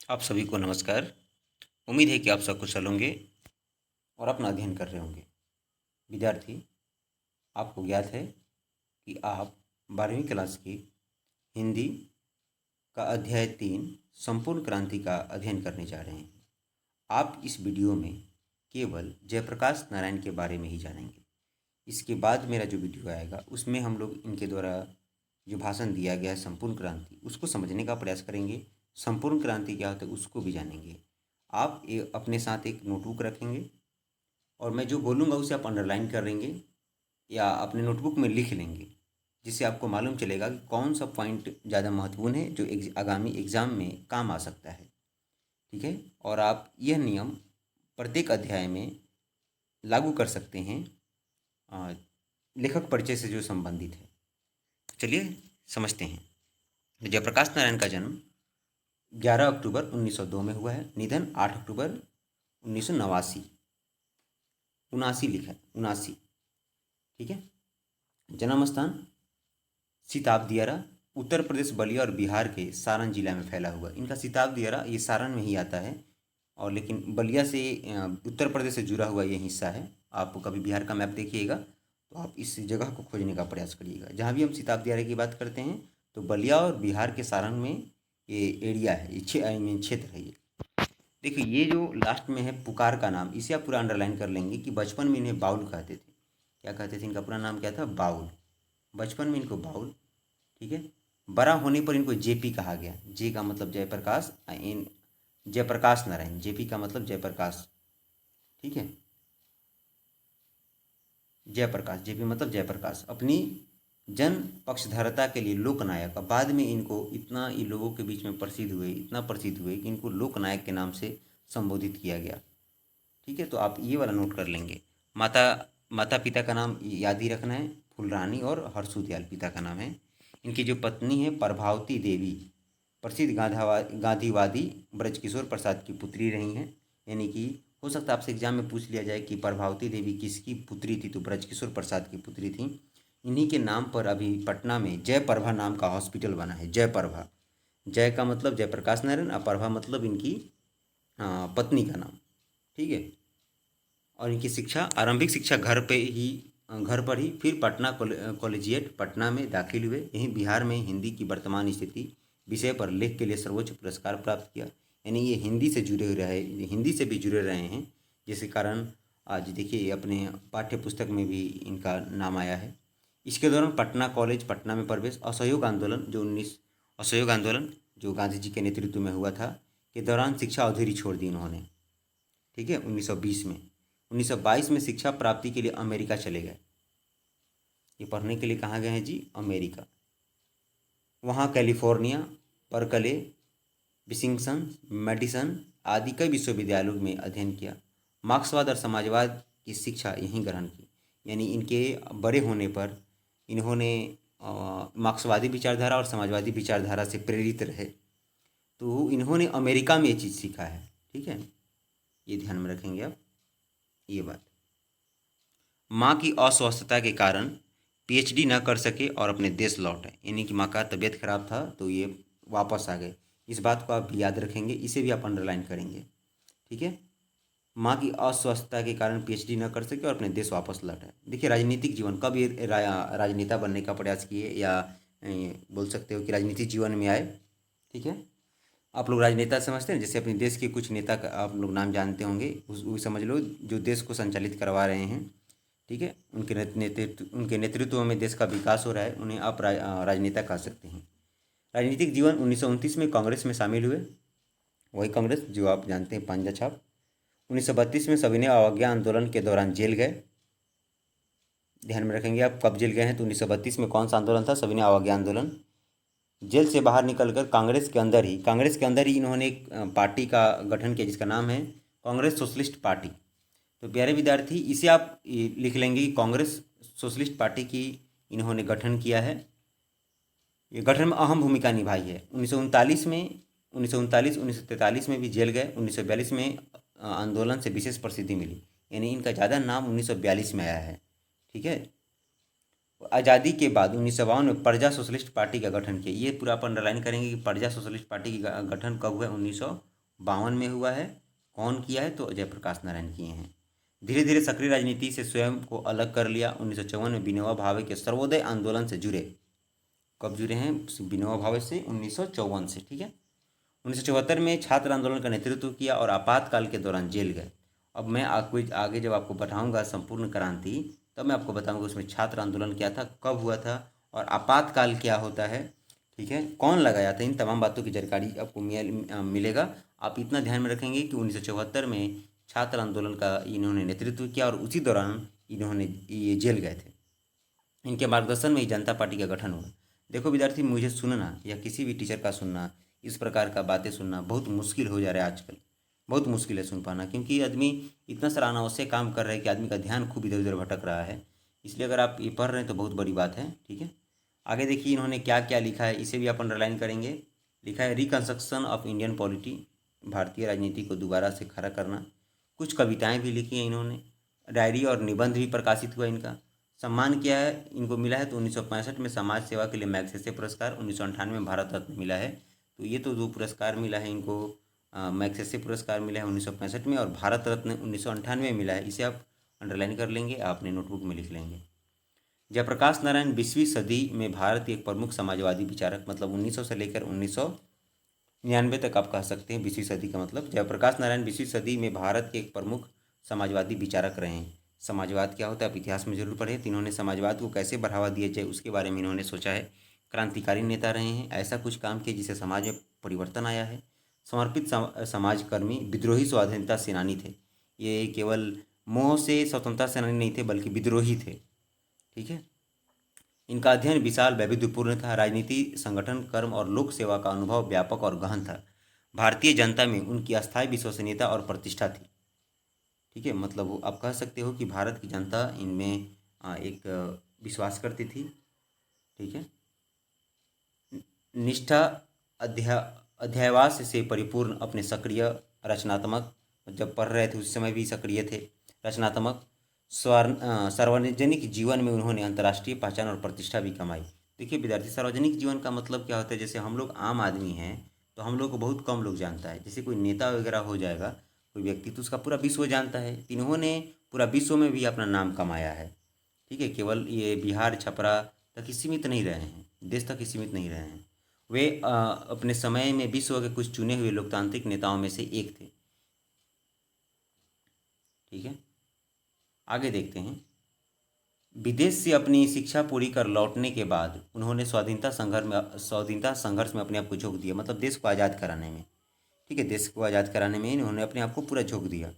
आप सभी को नमस्कार। उम्मीद है कि आप सब कुशल होंगे और अपना अध्ययन कर रहे होंगे। विद्यार्थी, आपको ज्ञात है कि आप 12वीं क्लास की हिंदी का अध्याय 3 संपूर्ण क्रांति का अध्ययन करने जा रहे हैं। आप इस वीडियो में केवल जयप्रकाश नारायण के बारे में ही जानेंगे। इसके बाद मेरा जो वीडियो आएगा उसमें हम लोग इनके द्वारा जो भाषण दिया गया है संपूर्ण क्रांति, उसको समझने का प्रयास करेंगे। संपूर्ण क्रांति क्या होता है उसको भी जानेंगे। आप अपने साथ एक नोटबुक रखेंगे और मैं जो बोलूँगा उसे आप अंडरलाइन कर लेंगे या अपने नोटबुक में लिख लेंगे, जिससे आपको मालूम चलेगा कि कौन सा पॉइंट ज़्यादा महत्वपूर्ण है जो आगामी एग्ज़ाम में काम आ सकता है। ठीक है, और आप यह नियम प्रत्येक अध्याय में लागू कर सकते हैं लेखक परिचय से जो संबंधित है। चलिए समझते हैं। जयप्रकाश नारायण का जन्म 11 अक्टूबर 1902 में हुआ है। निधन 8 अक्टूबर 1989, 79 लिखा है, 79। ठीक है। जन्म स्थान सिताब दियारा, उत्तर प्रदेश बलिया और बिहार के सारण जिला में फैला हुआ। इनका सिताब दियारा ये सारण में ही आता है, और लेकिन बलिया से उत्तर प्रदेश से जुड़ा हुआ ये हिस्सा है। आप कभी बिहार का मैप देखिएगा तो आप इस जगह को खोजने का प्रयास करिएगा। जहाँ भी हम सिताब दियारा की बात करते हैं तो बलिया और बिहार के सारण में ये एरिया है, ये आई मीन क्षेत्र है ये। देखिए ये जो लास्ट में है पुकार का नाम, इसे आप पूरा अंडरलाइन कर लेंगे कि बचपन में इन्हें बाउल कहते थे। क्या कहते थे? इनका पूरा नाम क्या था? बाउल। बचपन में इनको बाउल। ठीक है। बड़ा होने पर इनको जेपी कहा गया। जे का मतलब जयप्रकाश, इन जयप्रकाश नारायण। जेपी का मतलब जयप्रकाश। ठीक है, जयप्रकाश, जेपी मतलब जयप्रकाश। अपनी जन पक्षधरता के लिए लोकनायक। अब बाद में इनको इतना इन लोगों के बीच में प्रसिद्ध हुए, इतना प्रसिद्ध हुए कि इनको लोकनायक के नाम से संबोधित किया गया। ठीक है, तो आप ये वाला नोट कर लेंगे। माता माता पिता का नाम याद ही रखना है, फुलरानी और हरसुदयाल पिता का नाम है। इनकी जो पत्नी है प्रभावती देवी, प्रसिद्ध गांधीवादी ब्रजकिशोर प्रसाद की पुत्री रही हैं। यानी कि हो सकता है आपसे एग्जाम में पूछ लिया जाए कि प्रभावती देवी किसकी पुत्री थी, तो ब्रजकिशोर प्रसाद की पुत्री थी। इन्हीं के नाम पर अभी पटना में जयप्रभा नाम का हॉस्पिटल बना है। जयप्रभा, जय का मतलब जयप्रकाश नारायण और प्रभा मतलब इनकी पत्नी का नाम। ठीक है। और इनकी शिक्षा, आरंभिक शिक्षा घर पर ही, फिर पटना कॉलेजिएट पटना में दाखिल हुए। यहीं बिहार में हिंदी की वर्तमान स्थिति विषय पर लेख के लिए सर्वोच्च पुरस्कार प्राप्त किया। यानी ये हिंदी से जुड़े हुए रहे, हिंदी से भी जुड़े रहे हैं, जिसके कारण आज देखिए अपने पाठ्य पुस्तक में भी इनका नाम आया है। इसके दौरान पटना कॉलेज पटना में प्रवेश, असहयोग आंदोलन जो गांधी जी के नेतृत्व में हुआ था के दौरान शिक्षा अधूरी छोड़ दी उन्होंने। ठीक है, 1920 में। 1922 में शिक्षा प्राप्ति के लिए अमेरिका चले गए। ये पढ़ने के लिए कहाँ गए हैं जी? अमेरिका। वहाँ कैलिफोर्निया, बर्कले, विशिंगटन, मेडिसन आदि कई विश्वविद्यालयों में अध्ययन किया। मार्क्सवाद और समाजवाद की शिक्षा यहीं ग्रहण की। यानी इनके बड़े होने पर इन्होंने मार्क्सवादी विचारधारा और समाजवादी विचारधारा से प्रेरित रहे, तो इन्होंने अमेरिका में ये चीज़ सीखा है। ठीक है, ये ध्यान में रखेंगे आप ये बात। माँ की अस्वस्थता के कारण पीएचडी न कर सके और अपने देश लौटे। यानी कि माँ का तबीयत खराब था तो ये वापस आ गए। इस बात को आप याद रखेंगे, इसे भी आप अंडरलाइन करेंगे। ठीक है, माँ की अस्वस्थता के कारण पीएचडी न कर सके और अपने देश वापस लौटे। देखिए राजनीतिक जीवन, कब ये राजनेता बनने का प्रयास किए, या बोल सकते हो कि राजनीतिक जीवन में आए। ठीक है, आप लोग राजनेता समझते हैं, जैसे अपने देश के कुछ नेता का आप लोग नाम जानते होंगे, वो समझ लो जो देश को संचालित करवा रहे हैं। ठीक है, उनके नेतृत्व में देश का विकास हो रहा है, उन्हें आप राजनेता कह सकते हैं। राजनीतिक जीवन 1929 में कांग्रेस में शामिल हुए, वही कांग्रेस जो आप जानते हैं, पंजा छाप। 1932 में सविनय अवज्ञा आंदोलन के दौरान जेल गए। ध्यान में रखेंगे आप कब जेल गए हैं, तो 1932 में कौन सा आंदोलन था? सविनय अवज्ञा आंदोलन। जेल से बाहर निकलकर कांग्रेस के अंदर ही इन्होंने एक पार्टी का गठन किया जिसका नाम है कांग्रेस सोशलिस्ट पार्टी। तो प्यारे विद्यार्थी, इसे आप लिख लेंगे कि कांग्रेस सोशलिस्ट पार्टी की इन्होंने गठन किया है। ये गठन में अहम भूमिका निभाई है। 1943 में भी जेल गए। 1942 में आंदोलन से विशेष प्रसिद्धि मिली, यानी इनका ज़्यादा नाम 1942 में आया है। ठीक है, आज़ादी के बाद 1952 में प्रजा सोशलिस्ट पार्टी का गठन किया। ये पूरा आप अंडरलाइन करेंगे कि प्रजा सोशलिस्ट पार्टी का गठन कब हुआ? 1952 में हुआ है। कौन किया है? तो जयप्रकाश नारायण किए हैं। धीरे धीरे सक्रिय राजनीति से स्वयं को अलग कर लिया। 1954 में विनोबा भावे के सर्वोदय आंदोलन से जुड़े। कब जुड़े हैं? विनोबा भावे से 1954 से, ठीक है। 1974 में छात्र आंदोलन का नेतृत्व किया और आपातकाल के दौरान जेल गए। अब मैं आपको आगे जब आपको बताऊंगा संपूर्ण क्रांति, तब मैं आपको बताऊंगा उसमें छात्र आंदोलन क्या था, कब हुआ था और आपातकाल क्या होता है, ठीक है, कौन लगाया था। इन तमाम बातों की जानकारी आपको मिलेगा। आप इतना ध्यान में रखेंगे कि 1974 में छात्र आंदोलन का इन्होंने नेतृत्व किया और उसी दौरान इन्होंने ये जेल गए थे। इनके मार्गदर्शन में ही जनता पार्टी का गठन हुआ। देखो विद्यार्थी, मुझे सुनना या किसी भी टीचर का सुनना, इस प्रकार का बातें सुनना बहुत मुश्किल हो जा रहा है आजकल। बहुत मुश्किल है सुन पाना, क्योंकि आदमी इतना सारा अनावश्यक काम कर रहा है कि आदमी का ध्यान खूब इधर उधर भटक रहा है। इसलिए अगर आप ये पढ़ रहे हैं तो बहुत बड़ी बात है, ठीक है। आगे देखिए इन्होंने क्या क्या लिखा है, इसे भी आप अंडरलाइन करेंगे। लिखा है रिकन्स्ट्रक्शन ऑफ इंडियन पॉलिटी, भारतीय राजनीति को दोबारा से खड़ा करना। कुछ कविताएं भी लिखी हैं इन्होंने। डायरी और निबंध भी प्रकाशित हुआ इनका। सम्मान क्या है इनको मिला है? तो 1965 में समाज सेवा के लिए मैग्सेसे पुरस्कार, 1998 में भारत रत्न मिला है। तो ये तो दो पुरस्कार मिला है इनको। मैग्सेसे पुरस्कार मिला है 1965 में और भारत रत्न 1998 में मिला है। इसे आप अंडरलाइन कर लेंगे, आप अपने नोटबुक में लिख लेंगे। जयप्रकाश नारायण 20वीं सदी में भारत के एक प्रमुख समाजवादी विचारक, मतलब 1900 से लेकर 1999 तक आप कह सकते हैं 20वीं सदी का मतलब। जयप्रकाश नारायण 20वीं सदी में भारत के एक प्रमुख समाजवादी विचारक रहे हैं। समाजवाद क्या होता है आप इतिहास में जरूर पढ़े। तो इन्होंने समाजवाद को कैसे बढ़ावा दिया जाए उसके बारे में इन्होंने सोचा है। क्रांतिकारी नेता रहे हैं, ऐसा कुछ काम किया जिससे समाज में परिवर्तन आया है। समर्पित समाजकर्मी, विद्रोही स्वाधीनता सेनानी थे। ये केवल मोह से स्वतंत्रता सेनानी नहीं थे बल्कि विद्रोही थे, ठीक है। इनका अध्ययन विशाल वैविध्यपूर्ण था। राजनीति, संगठन, कर्म और लोक सेवा का अनुभव व्यापक और गहन था। भारतीय जनता में उनकी अस्थायी विश्वसनीयता और प्रतिष्ठा थी, ठीक है। मतलब आप कह सकते हो कि भारत की जनता इनमें एक विश्वास करती थी, ठीक है। निष्ठा, अध्यायवास से परिपूर्ण, अपने सक्रिय, रचनात्मक, जब पढ़ रहे थे उस समय भी सक्रिय थे, रचनात्मक, सार्वजनिक जीवन में उन्होंने अंतर्राष्ट्रीय पहचान और प्रतिष्ठा भी कमाई। देखिए विद्यार्थी, सार्वजनिक जीवन का मतलब क्या होता है? जैसे हम लोग आम आदमी हैं तो हम लोग को बहुत कम लोग जानता है। जैसे कोई नेता वगैरह हो जाएगा कोई व्यक्ति तो उसका पूरा विश्व जानता है। तो इन्होंने पूरा विश्व में भी अपना नाम कमाया है, ठीक है। केवल ये बिहार छपरा तक ही सीमित नहीं रहे हैं, देश तक ही सीमित नहीं रहे हैं। वे अपने समय में विश्व के कुछ चुने हुए लोकतांत्रिक नेताओं में से एक थे, ठीक है। आगे देखते हैं। विदेश से अपनी शिक्षा पूरी कर लौटने के बाद उन्होंने स्वाधीनता संघर्ष में अपने आप को झोंक दिया, मतलब देश को आज़ाद कराने में, ठीक है। देश को आज़ाद कराने में इन्होंने अपने आप को पूरा झोंक दिया।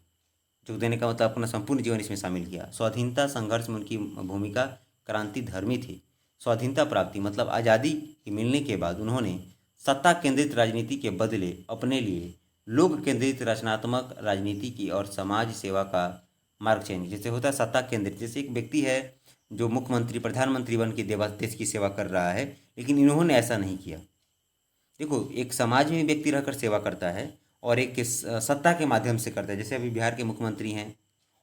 झोंक देने का मतलब अपना संपूर्ण जीवन इसमें शामिल किया। स्वाधीनता संघर्ष में उनकी भूमिका क्रांति धर्मी थी। स्वाधीनता प्राप्ति मतलब आज़ादी के मिलने के बाद उन्होंने सत्ता केंद्रित राजनीति के बदले अपने लिए लोक केंद्रित रचनात्मक राजनीति की और समाज सेवा का मार्ग चयन। जैसे होता है सत्ता केंद्रित, जैसे एक व्यक्ति है जो मुख्यमंत्री प्रधानमंत्री बन के देश की सेवा कर रहा है, लेकिन इन्होंने ऐसा नहीं किया। देखो एक समाज में व्यक्ति रहकर सेवा करता है और एक सत्ता के माध्यम से करता है। जैसे अभी बिहार के मुख्यमंत्री हैं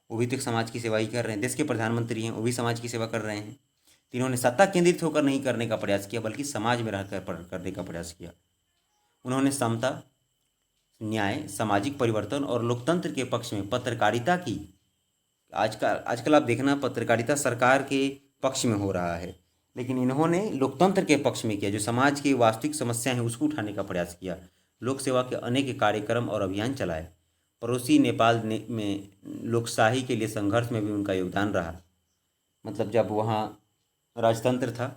वो भी तो एक समाज की सेवा ही कर रहे हैं, देश के प्रधानमंत्री हैं वो भी समाज की सेवा कर रहे हैं। तो इन्होंने सत्ता केंद्रित होकर नहीं करने का प्रयास किया बल्कि समाज में रहकर करने का प्रयास किया। उन्होंने समता, न्याय, सामाजिक परिवर्तन और लोकतंत्र के पक्ष में पत्रकारिता की। आजकल आप देखना पत्रकारिता सरकार के पक्ष में हो रहा है, लेकिन इन्होंने लोकतंत्र के पक्ष में किया। जो समाज की वास्तविक समस्या है उसको उठाने का प्रयास किया। लोक सेवा के अनेक कार्यक्रम और अभियान चलाए। पड़ोसी नेपाल में लोकशाही के लिए संघर्ष में भी उनका योगदान रहा। मतलब जब वहाँ राजतंत्र था,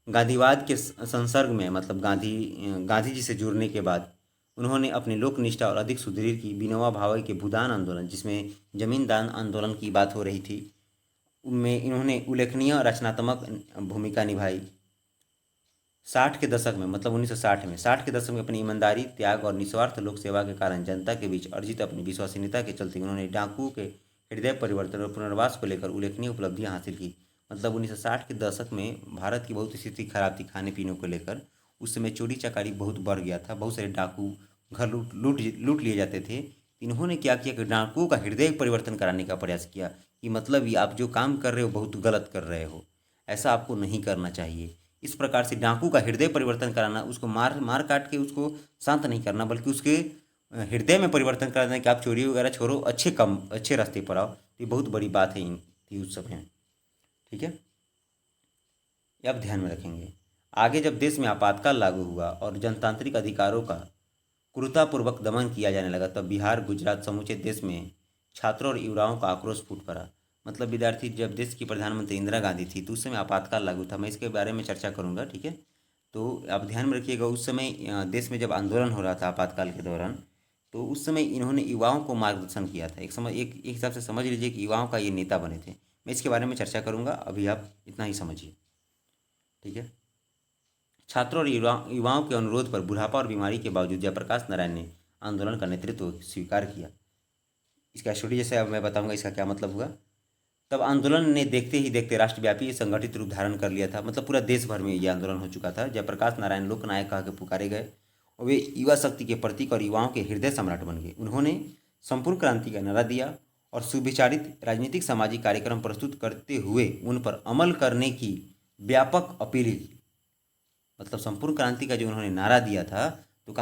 गांधीवाद के संसर्ग में, मतलब गांधी जी से जुड़ने के बाद उन्होंने अपनी लोकनिष्ठा और अधिक सुदृढ़ की। विनोबा भावे के भूदान आंदोलन, जिसमें जमीन दान आंदोलन की बात हो रही थी, उनमें इन्होंने उल्लेखनीय रचनात्मक भूमिका निभाई। 60 के दशक में, मतलब 1960 में, 60 के दशक में अपनी ईमानदारी, त्याग और निस्वार्थ लोक सेवा के कारण जनता के बीच अर्जित अपनी विश्वसनीयता के चलते उन्होंने डाकू के हृदय परिवर्तन और पुनर्वास को लेकर उल्लेखनीय उपलब्धियां हासिल की। मतलब 1960 के दशक में भारत की बहुत स्थिति खराब थी खाने पीने को लेकर। उस समय चोरी चकारी बहुत बढ़ गया था, बहुत सारे डाकू घर लूट लिए जाते थे। इन्होंने क्या किया कि डाकुओं का हृदय परिवर्तन कराने का प्रयास किया कि मतलब ये आप जो काम कर रहे हो बहुत गलत कर रहे हो, ऐसा आपको नहीं करना चाहिए। इस प्रकार से डाकू का हृदय परिवर्तन कराना, उसको मार काट के उसको शांत नहीं करना बल्कि उसके हृदय में परिवर्तन करा दें कि आप चोरी वगैरह छोड़ो, अच्छे रास्ते पर आओ। तो ये बहुत बड़ी बात है इन थी उस समय। ठीक है, ये आप ध्यान में रखेंगे। आगे जब देश में आपातकाल लागू हुआ और जनतांत्रिक अधिकारों का क्रूरतापूर्वक दमन किया जाने लगा, तब बिहार, गुजरात, समूचे देश में छात्रों और युवाओं का आक्रोश फूट पड़ा। मतलब विद्यार्थी, जब देश की प्रधानमंत्री इंदिरा गांधी थी तो उस समय आपातकाल लागू था। मैं इसके बारे में चर्चा करूंगा, ठीक है। तो आप ध्यान में रखिएगा, उस समय देश में जब आंदोलन हो रहा था आपातकाल के दौरान, तो उस समय इन्होंने युवाओं को मार्गदर्शन किया था। एक हिसाब से समझ लीजिए कि युवाओं का ये नेता बने थे। मैं इसके बारे में चर्चा करूंगा, अभी आप इतना ही समझिए, ठीक है। छात्रों और युवाओं के अनुरोध पर बुढ़ापा और बीमारी के बावजूद जयप्रकाश नारायण ने आंदोलन का नेतृत्व स्वीकार किया। इसका स्टोरी जैसे अब मैं बताऊंगा इसका क्या मतलब हुआ। तब आंदोलन ने देखते ही देखते राष्ट्रव्यापी संगठित रूप धारण कर लिया था। मतलब पूरा देश भर में ये आंदोलन हो चुका था। जयप्रकाश नारायण लोकनायक कह के पुकारे गए और वे युवा शक्ति के प्रतीक और युवाओं के हृदय सम्राट बन गए। उन्होंने संपूर्ण क्रांति का नारा दिया और सुविचारित राजनीतिक सामाजिक कार्यक्रम प्रस्तुत करते हुए उन पर अमल करने की व्यापक अपील की। मतलब संपूर्ण क्रांति का जो उन्होंने नारा दिया था, तो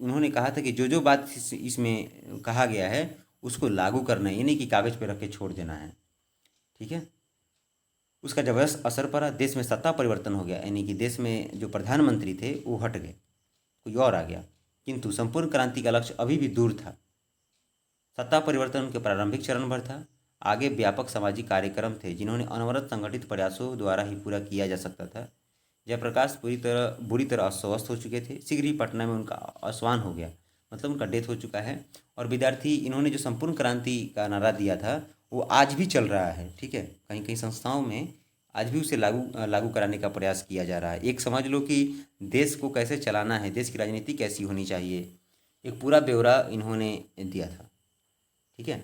उन्होंने कहा था कि जो बात इसमें कहा गया है उसको लागू करना है, ये नहीं कि कागज़ पे रख के छोड़ देना है, ठीक है। उसका जबरदस्त असर पड़ा, देश में सत्ता परिवर्तन हो गया, यानी कि देश में जो प्रधानमंत्री थे वो हट गए, कोई और आ गया। किंतु संपूर्ण क्रांति का लक्ष्य अभी भी दूर था। सत्ता परिवर्तन उनके प्रारंभिक चरण भर था। आगे व्यापक सामाजिक कार्यक्रम थे जिन्होंने अनवरत संगठित प्रयासों द्वारा ही पूरा किया जा सकता था। जयप्रकाश बुरी तरह अस्वस्थ हो चुके थे। शीघ्र ही पटना में उनका अवसान हो गया, मतलब उनका डेथ हो चुका है। और विद्यार्थी, इन्होंने जो संपूर्ण क्रांति का नारा दिया था वो आज भी चल रहा है, ठीक है। कहीं कहीं संस्थाओं में आज भी उसे लागू कराने का प्रयास किया जा रहा है। एक समझ लो कि देश को कैसे चलाना है, देश की राजनीति कैसी होनी चाहिए, एक पूरा ब्यौरा इन्होंने दिया था, ठीक है।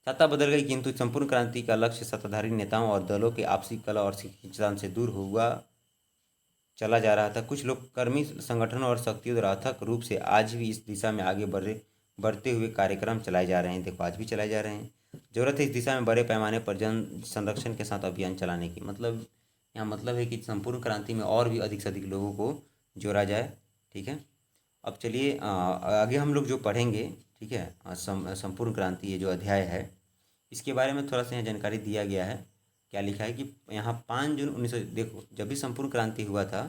सत्ता बदल गई, किंतु संपूर्ण क्रांति का लक्ष्य सत्ताधारी नेताओं और दलों के आपसी कलह और खींचतान से दूर हुआ चला जा रहा था। कुछ लोग कर्मी संगठनों और शक्तियों द्वारा अथक रूप से आज भी इस दिशा में आगे बढ़ते हुए कार्यक्रम चलाए जा रहे हैं। देखो, आज भी चलाए जा रहे हैं। जरूरत है इस दिशा में बड़े पैमाने पर जन संरक्षण के साथ अभियान चलाने की। मतलब यहाँ मतलब है कि संपूर्ण क्रांति में और भी अधिक से अधिक लोगों को जोड़ा जाए, ठीक है। अब चलिए आगे हम लोग जो पढ़ेंगे, ठीक है, संपूर्ण क्रांति ये जो अध्याय है इसके बारे में थोड़ा सा यहाँ जानकारी दिया गया है। क्या लिखा है कि यहाँ 5 जून 1900, देखो जब भी संपूर्ण क्रांति हुआ था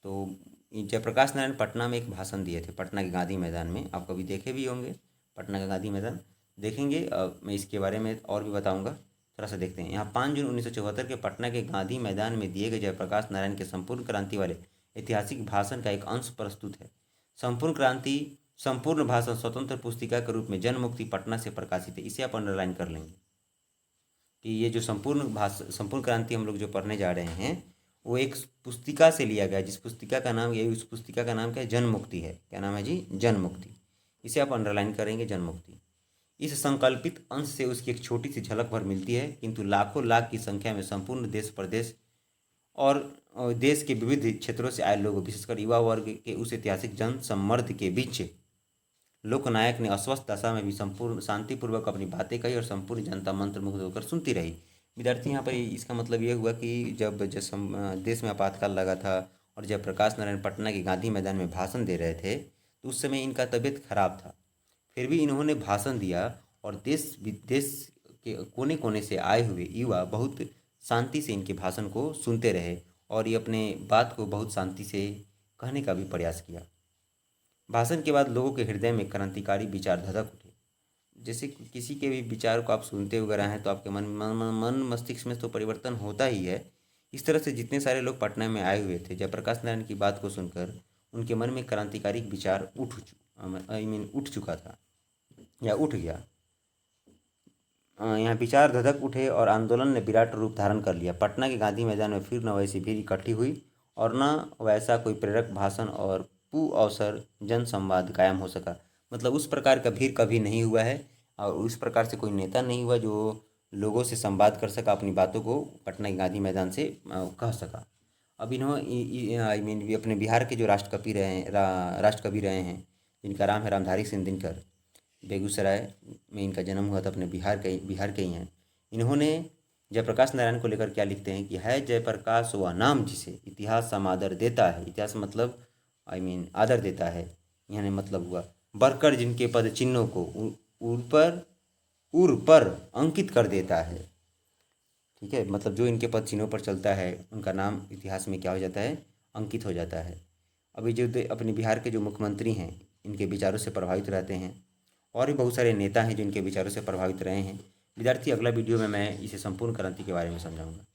तो जयप्रकाश नारायण पटना में एक भाषण दिए थे, पटना के गांधी मैदान में। आप कभी देखे भी होंगे पटना का गांधी मैदान, देखेंगे। मैं इसके बारे में और भी बताऊंगा, थोड़ा सा देखते हैं। यहाँ 5 जून 1974 के पटना के गांधी मैदान में दिए गए जयप्रकाश नारायण के संपूर्ण क्रांति वाले ऐतिहासिक भाषण का एक अंश प्रस्तुत है। संपूर्ण क्रांति संपूर्ण भाषण स्वतंत्र पुस्तिका के रूप में जन मुक्ति पटना से प्रकाशित है। इसे आप अंडरलाइन कर लेंगे कि ये जो संपूर्ण क्रांति हम लोग जो पढ़ने जा रहे हैं वो एक पुस्तिका से लिया गया, जिस पुस्तिका का नाम, ये उस पुस्तिका का नाम क्या है, जन मुक्ति है। क्या नाम है जी? जन मुक्ति। इसे आप अंडरलाइन करेंगे, जन मुक्ति। इस संकल्पित अंश से उसकी एक छोटी सी झलक भर मिलती है, किंतु लाखों लाख की संख्या में संपूर्ण देश प्रदेश और देश के विविध क्षेत्रों से आए लोग, विशेषकर युवा वर्ग के उस ऐतिहासिक जन सम्मर्द के बीच लोकनायक ने अस्वस्थ दशा में भी संपूर्ण शांतिपूर्वक अपनी बातें कही और संपूर्ण जनता मंत्रमुग्ध होकर सुनती रही। विद्यार्थी, यहाँ पर इसका मतलब ये हुआ कि जब देश में आपातकाल लगा था और जयप्रकाश नारायण पटना के गांधी मैदान में भाषण दे रहे थे तो उस समय इनका तबीयत खराब था, फिर भी इन्होंने भाषण दिया और देश विदेश के कोने कोने से आए हुए युवा बहुत शांति से इनके भाषण को सुनते रहे और ये अपने बात को बहुत शांति से कहने का भी प्रयास किया। भाषण के बाद लोगों के हृदय में क्रांतिकारी विचार धधक उठे। जैसे किसी के भी विचार को आप सुनते हुए रहे हैं तो आपके मन मस्तिष्क में तो परिवर्तन होता ही है। इस तरह से जितने सारे लोग पटना में आए हुए थे, जयप्रकाश नारायण की बात को सुनकर उनके मन में क्रांतिकारी विचार उठ चुका था या उठ गया। यहाँ विचार धधक उठे और आंदोलन ने विराट रूप धारण कर लिया। पटना के गांधी मैदान में फिर न वैसी भीड़ इकट्ठी हुई और न वैसा कोई प्रेरक भाषण और अवसर जन संवाद कायम हो सका। मतलब उस प्रकार का भीड़ कभी नहीं हुआ है और उस प्रकार से कोई नेता नहीं हुआ जो लोगों से संवाद कर सका, अपनी बातों को पटना के गांधी मैदान से कह सका। अब इन्होंने अपने बिहार के जो राष्ट्रकवि रहे हैं जिनका नाम है रामधारी सिंह दिनकर, बेगूसराय में इनका जन्म हुआ था, अपने बिहार के ही हैं। इन्होंने जयप्रकाश नारायण को लेकर क्या लिखते हैं कि है जयप्रकाश वह नाम जिसे इतिहास समादर देता है। इतिहास मतलब आदर देता है, यानी मतलब हुआ बढ़कर जिनके पद चिन्हों को उर पर अंकित कर देता है। ठीक है, मतलब जो इनके पद चिन्हों पर चलता है उनका नाम इतिहास में क्या हो जाता है, अंकित हो जाता है। अभी जो अपने बिहार के जो मुख्यमंत्री हैं इनके विचारों से प्रभावित रहते हैं, और भी बहुत सारे नेता हैं जो इनके विचारों से प्रभावित रहे हैं। विद्यार्थी, अगला वीडियो में मैं इसे संपूर्ण क्रांति के बारे में समझाऊंगा।